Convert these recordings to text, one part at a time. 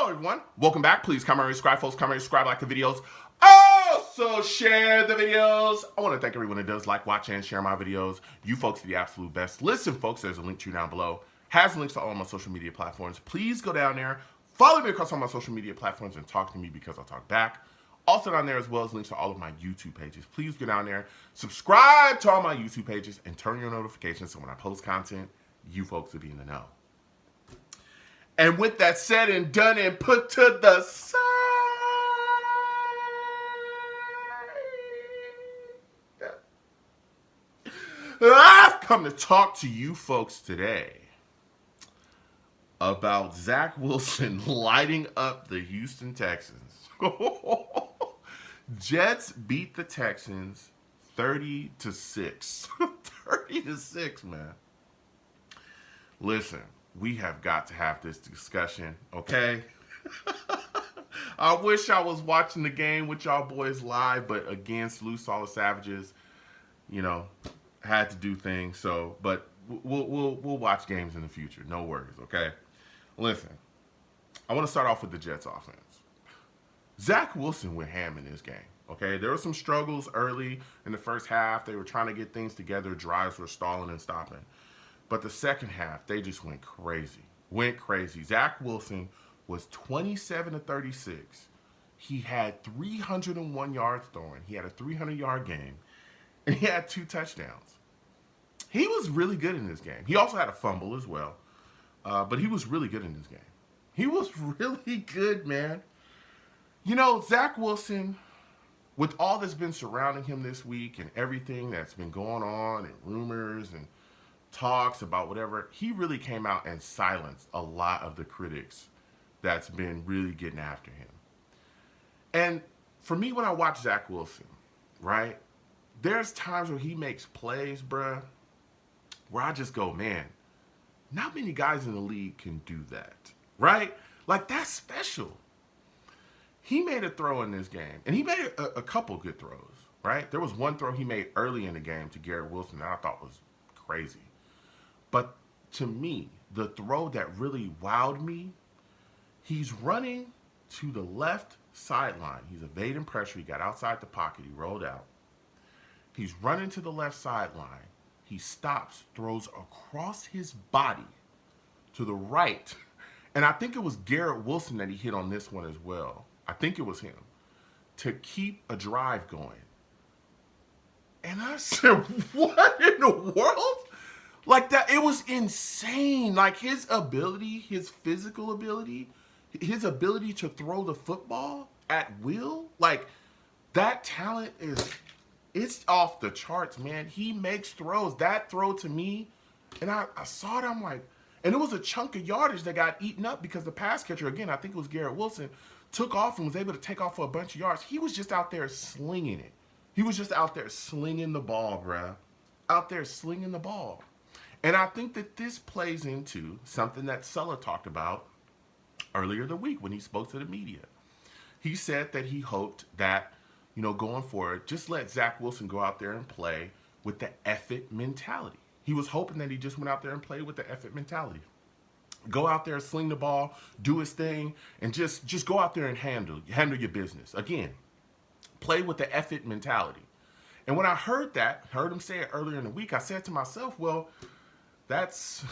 Hello, everyone. Welcome back. Please comment, subscribe, folks. Comment, subscribe, like the videos. Also, share the videos. I want to thank everyone that does like, watch, and share my videos. You folks are the absolute best. Listen, folks, there's a link to you down below. Has links to all my social media platforms. Please go down there, follow me across all my social media platforms, and talk to me because I'll talk back. Also down there as well as links to all of my YouTube pages. Please go down there, subscribe to all my YouTube pages, and turn your notifications so when I post content, you folks will be in the know. And with that said and done and put to the side, I've come to talk to you folks today about Zach Wilson lighting up the Houston Texans. Jets beat the Texans 30-6. 30-6, man. Listen, we have got to have this discussion, okay? I wish I was watching the game with y'all boys live, but again, salute to all the Savages. You know, had to do things. So, but we'll watch games in the future. No worries, okay? Listen, I want to start off with the Jets offense. Zach Wilson went ham in this game, okay? There were some struggles early in the first half. They were trying to get things together. Drives were stalling and stopping. But the second half, they just went crazy. Went crazy. Zach Wilson was 27-36. He had 301 yards throwing. He had a 300-yard game. And he had 2 touchdowns. He was really good in this game. He also had a fumble as well. But he was really good in this game. He was really good, man. You know, Zach Wilson, with all that's been surrounding him this week and everything that's been going on and rumors and talks about whatever, he really came out and silenced a lot of the critics that's been really getting after him. And for me, when I watch Zach Wilson, right, there's times where he makes plays, bruh, where I just go, man, not many guys in the league can do that, right? Like, that's special. He made a throw in this game, and he made a couple good throws, right? There was one throw he made early in the game to Garrett Wilson that I thought was crazy. But to me, the throw that really wowed me, he's running to the left sideline. He's evading pressure. He got outside the pocket. He rolled out. He's running to the left sideline. He stops, throws across his body to the right. And I think it was Garrett Wilson that he hit on this one as well. I think it was him. To keep a drive going. And I said, what in the world? Like that, it was insane. Like his ability, his physical ability, his ability to throw the football at will, like that talent it's off the charts, man. He makes throws. That throw to me, and I saw it, I'm like, and it was a chunk of yardage that got eaten up because the pass catcher, again, I think it was Garrett Wilson, took off and was able to take off for a bunch of yards. He was just out there slinging it. He was just out there slinging the ball, bruh. Out there slinging the ball. And I think that this plays into something that Sulla talked about earlier the week when he spoke to the media. He said that he hoped that, you know, going forward, just let Zach Wilson go out there and play with the effort mentality. He was hoping that he just went out there and played with the effort mentality. Go out there, sling the ball, do his thing, and just go out there and handle your business. Again, play with the effort mentality. And when I heard him say it earlier in the week, I said to myself, well, that's,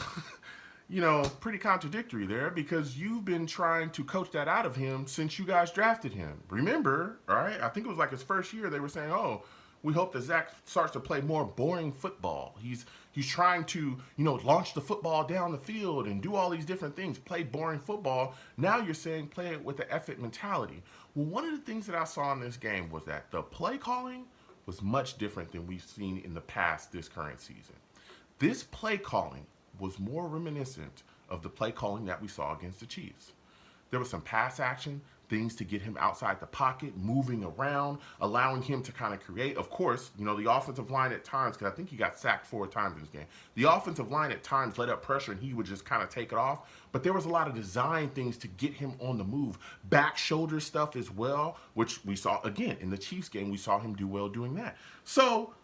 you know, pretty contradictory there because you've been trying to coach that out of him since you guys drafted him. Remember, all right? I think it was like his first year. They were saying, oh, we hope that Zach starts to play more boring football. He's trying to, you know, launch the football down the field and do all these different things, play boring football. Now you're saying play it with the effort mentality. Well, one of the things that I saw in this game was that the play calling was much different than we've seen in the past this current season. This play calling was more reminiscent of the play calling that we saw against the Chiefs. There was some pass action, things to get him outside the pocket, moving around, allowing him to kind of create. Of course, you know, the offensive line at times, because I think he got sacked 4 times in this game. The offensive line at times let up pressure and he would just kind of take it off. But there was a lot of design things to get him on the move. Back shoulder stuff as well, which we saw, again, in the Chiefs game, we saw him do well doing that. So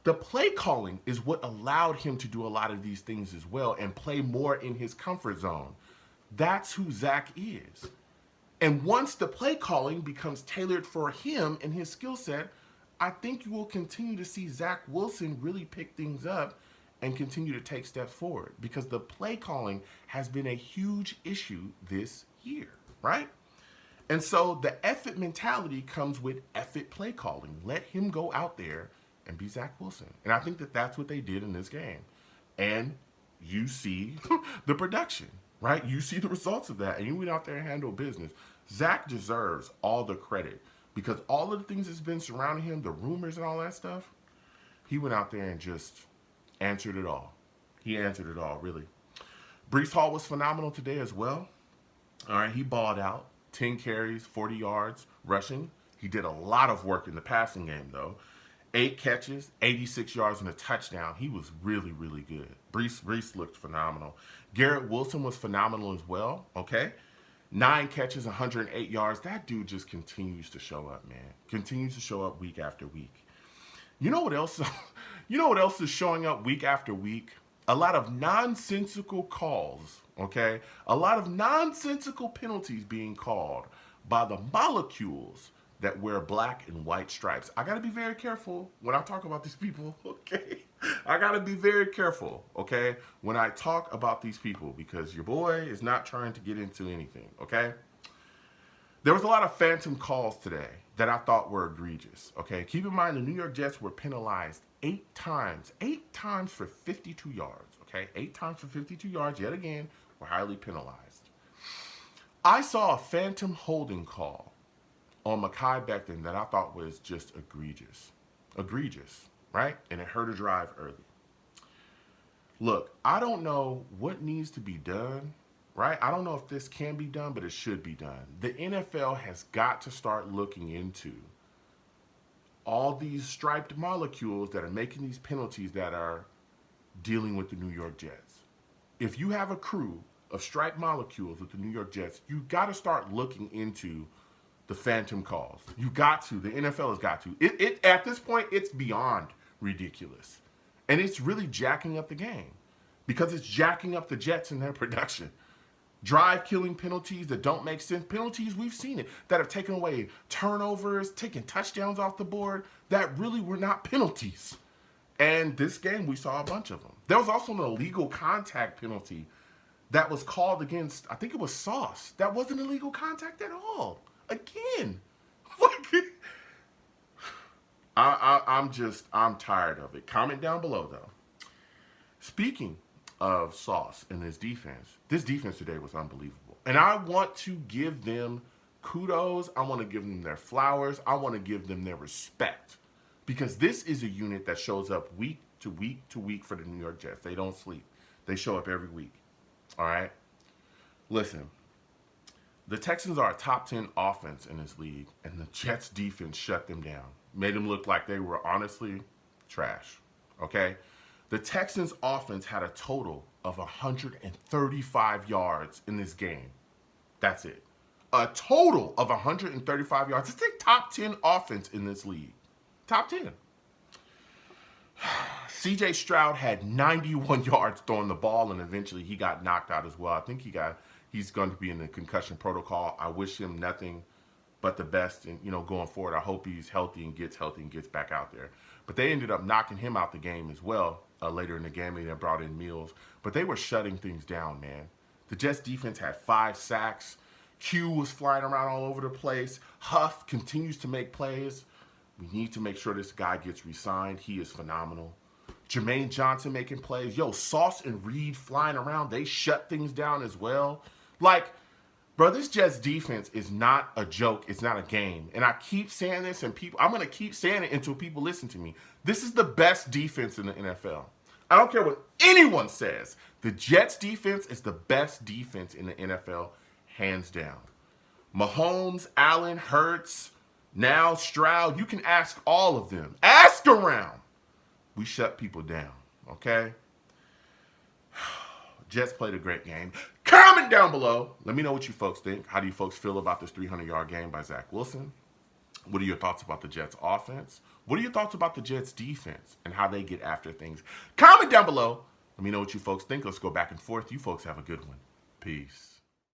the play calling is what allowed him to do a lot of these things as well and play more in his comfort zone. That's who Zach is. And once the play calling becomes tailored for him and his skill set, I think you will continue to see Zach Wilson really pick things up and continue to take steps forward because the play calling has been a huge issue this year, right? And so the effort mentality comes with effort play calling. Let him go out there and be Zach Wilson. And I think that that's what they did in this game. And you see the production, right? You see the results of that, and you went out there and handled business. Zach deserves all the credit because all of the things that's been surrounding him, the rumors and all that stuff, he went out there and just answered it all. He answered it all, really. Brees Hall was phenomenal today as well. All right, he balled out. 10 carries, 40 yards rushing. He did a lot of work in the passing game, though. 8 catches, 86 yards, and a touchdown. He was really, really good. Brees looked phenomenal. Garrett Wilson was phenomenal as well, okay? 9 catches, 108 yards. That dude just continues to show up, man. Continues to show up week after week. You know what else? You know what else is showing up week after week? A lot of nonsensical calls, okay? A lot of nonsensical penalties being called by the molecules that wear black and white stripes. I got to be very careful when I talk about these people, okay? I got to be very careful, okay, when I talk about these people because your boy is not trying to get into anything, okay? There was a lot of phantom calls today that I thought were egregious, okay? Keep in mind the New York Jets were penalized 8 times for 52 yards, okay? 8 times for 52 yards, yet again, were highly penalized. I saw a phantom holding call on Mekhi Becton that I thought was just egregious. Egregious, right? And it hurt a drive early. Look, I don't know what needs to be done, right? I don't know if this can be done, but it should be done. The NFL has got to start looking into all these striped molecules that are making these penalties that are dealing with the New York Jets. If you have a crew of striped molecules with the New York Jets, you got to start looking into the phantom calls. You got to. The NFL has got to. It at this point, it's beyond ridiculous. And it's really jacking up the game because it's jacking up the Jets in their production. Drive-killing penalties that don't make sense. Penalties, we've seen it, that have taken away turnovers, taken touchdowns off the board that really were not penalties. And this game, we saw a bunch of them. There was also an illegal contact penalty that was called against, I think it was Sauce. That wasn't illegal contact at all. Again. I'm tired of it. Comment down below, though. Speaking of Sauce and this defense today was unbelievable. And I want to give them kudos. I want to give them their flowers. I want to give them their respect. Because this is a unit that shows up week to week to week for the New York Jets. They don't sleep. They show up every week. All right? Listen. The Texans are a top 10 offense in this league, and the Jets defense shut them down. Made them look like they were honestly trash. Okay? The Texans offense had a total of 135 yards in this game. That's it. A total of 135 yards. It's a top 10 offense in this league. Top 10. CJ Stroud had 91 yards throwing the ball, and eventually he got knocked out as well. I think he's going to be in the concussion protocol. I wish him nothing but the best, and going forward, I hope he's healthy and gets back out there. But they ended up knocking him out the game as well later in the game. They brought in Mills, but they were shutting things down, man. The Jets defense had 5 sacks. Q was flying around all over the place. Huff continues to make plays. We need to make sure this guy gets re-signed. He is phenomenal. Jermaine Johnson making plays. Yo, Sauce and Reed flying around. They shut things down as well. Bro, this Jets defense is not a joke. It's not a game. And I keep saying this, and I'm going to keep saying it until people listen to me. This is the best defense in the NFL. I don't care what anyone says. The Jets defense is the best defense in the NFL, hands down. Mahomes, Allen, Hurts, now Stroud, you can ask all of them. Ask around. We shut people down, okay? Jets played a great game. Comment down below. Let me know what you folks think. How do you folks feel about this 300-yard game by Zach Wilson? What are your thoughts about the Jets offense? What are your thoughts about the Jets defense and how they get after things? Comment down below. Let me know what you folks think. Let's go back and forth. You folks have a good one. Peace.